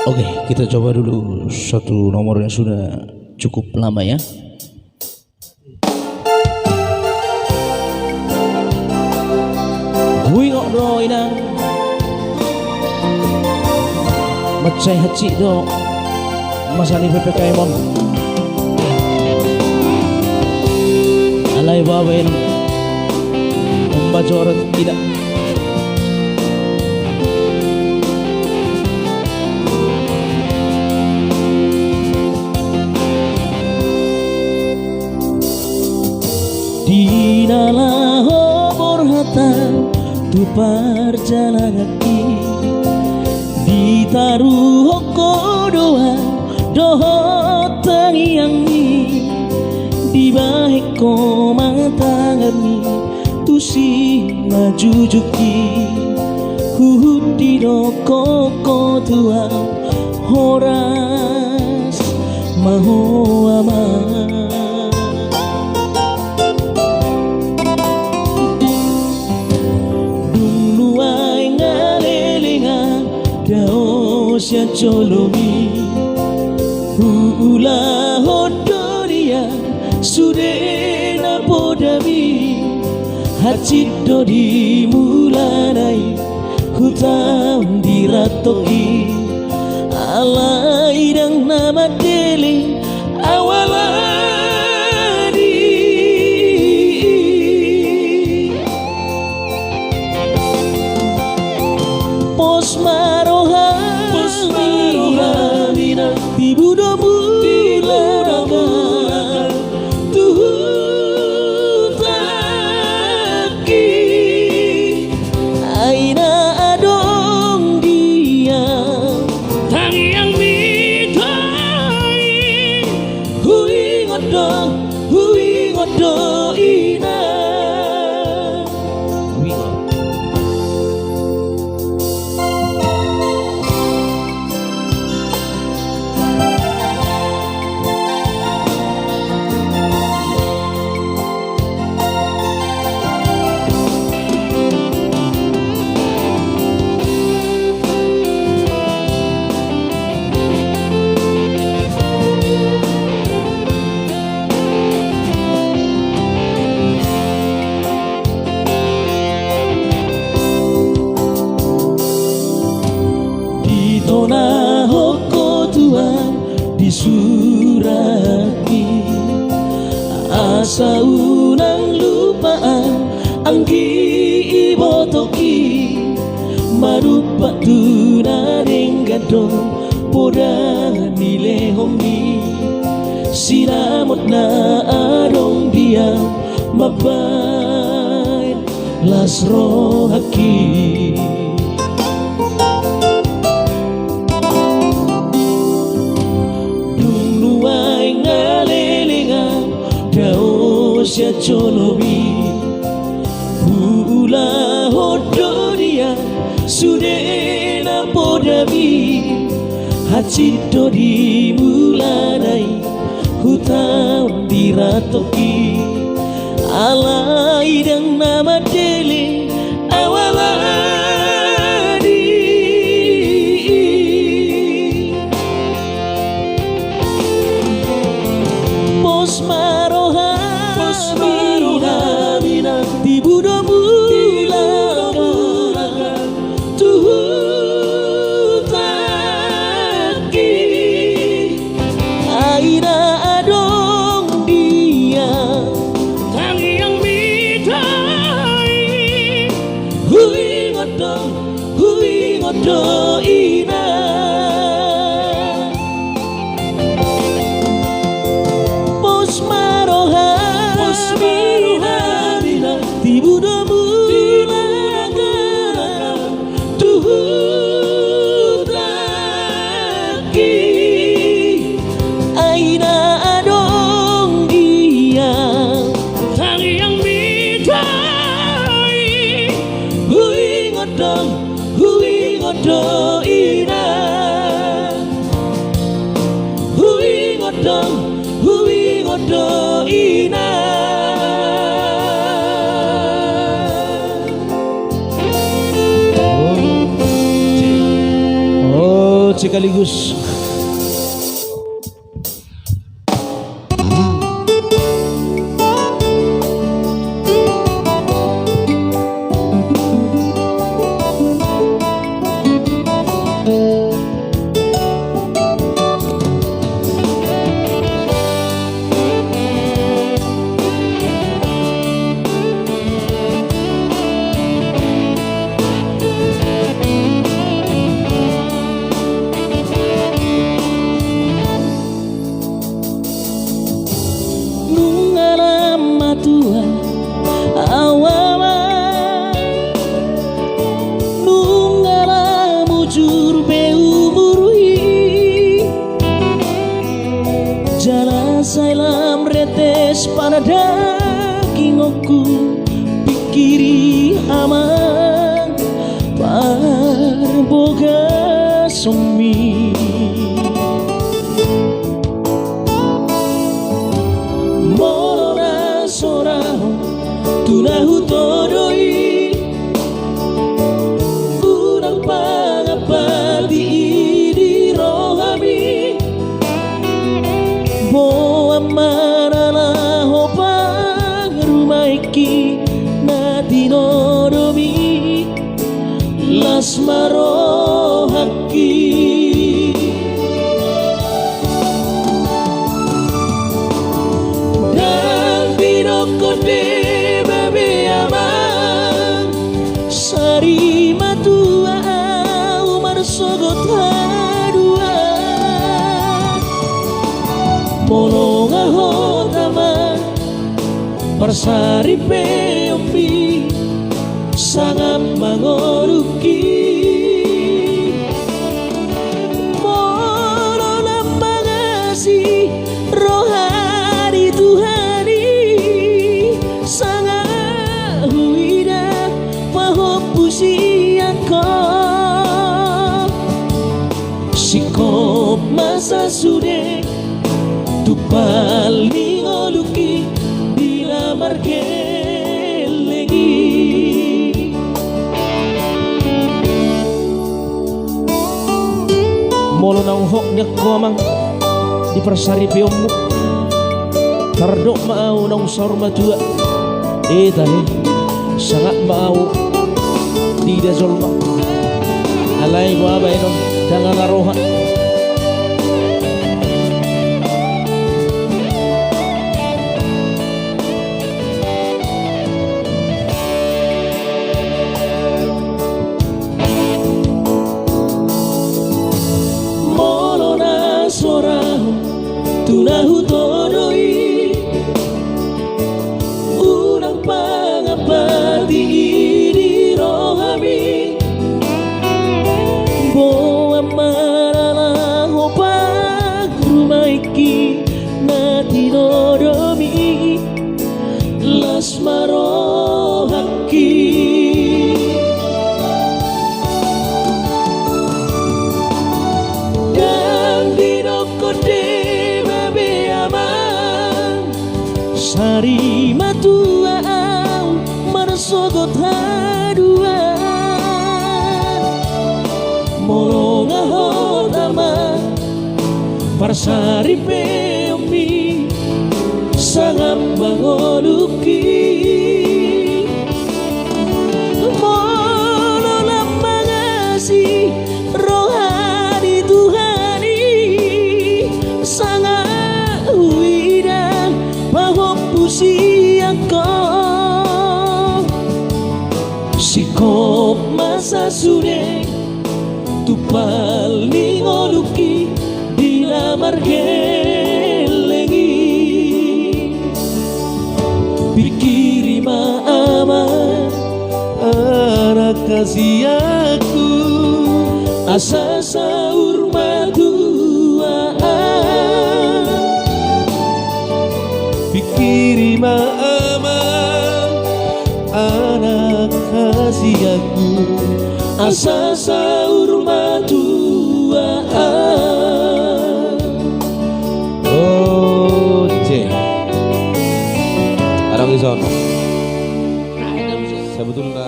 Oke, kita coba dulu satu nomor yang sudah cukup lama ya. Hui ngok do inang Macai haci do Masani PPKM on Alay bawen Membaca orang tidak di dalam hata tu perjalanan ditaruh hoko doa doa tangiang ni di baik ko mata ngami tu si maju juki hudi doko ko tua horas maho amar Sia colomi hula hodoria sudena podami hati dodi mulanai hutam diratoki alai dang nama deli awaladi pos maroha Ibu domu dilaga tuhutaki aina adong dia tangi yang midai hui ngodo ina Tona hoko tua disurati asa unang lupaan anggi ibotoki marupa tuna denggado poda nile hongi siramot na arong diam mabay lasro haki sia colomi hula hodoria sudena podami hati dodi mulanai hutam diratoki alai dang nama dele awaladi pos maroha di budomu laga tuhutaki aina adong dia tangi yang midai buat sekaligus. Sailam retes pada daging aku pikiri aman parboga sumi morona sorao tunahu todoi urang pangapati di rohami marala hopang rumaiki na dinoromi las marohaki dan binoko de babe amang sari matua umar sogot hadua molonga hotama persari peombi sangat mangoruki molona mangasi rohani Tuhani sangat huida pahopusi ako sikop masa sude tupal ningoluki bila margelengi molo nang hok nyak komang di persari piommu tardok mau nang sarma tua tahe sangat mau tidak zolma alai baba enon jangan aroha tunahu todoi urang pangapati di rohami boa marala hopag rumaiki na tinodomi las marohaki dan dinokode sari matua marsogot hadua molonga hotama parsari peombi sangat mangoluki molona mangasi rohani Tuhani sangat huida pahopusi ako sikop masa sude tupal ningoluki dila margelengi pikiri maama anak kasih aku asa saur maduaan pikiri maama anak kasih aku asa saur maduaan Oce Arang ison sebetulnya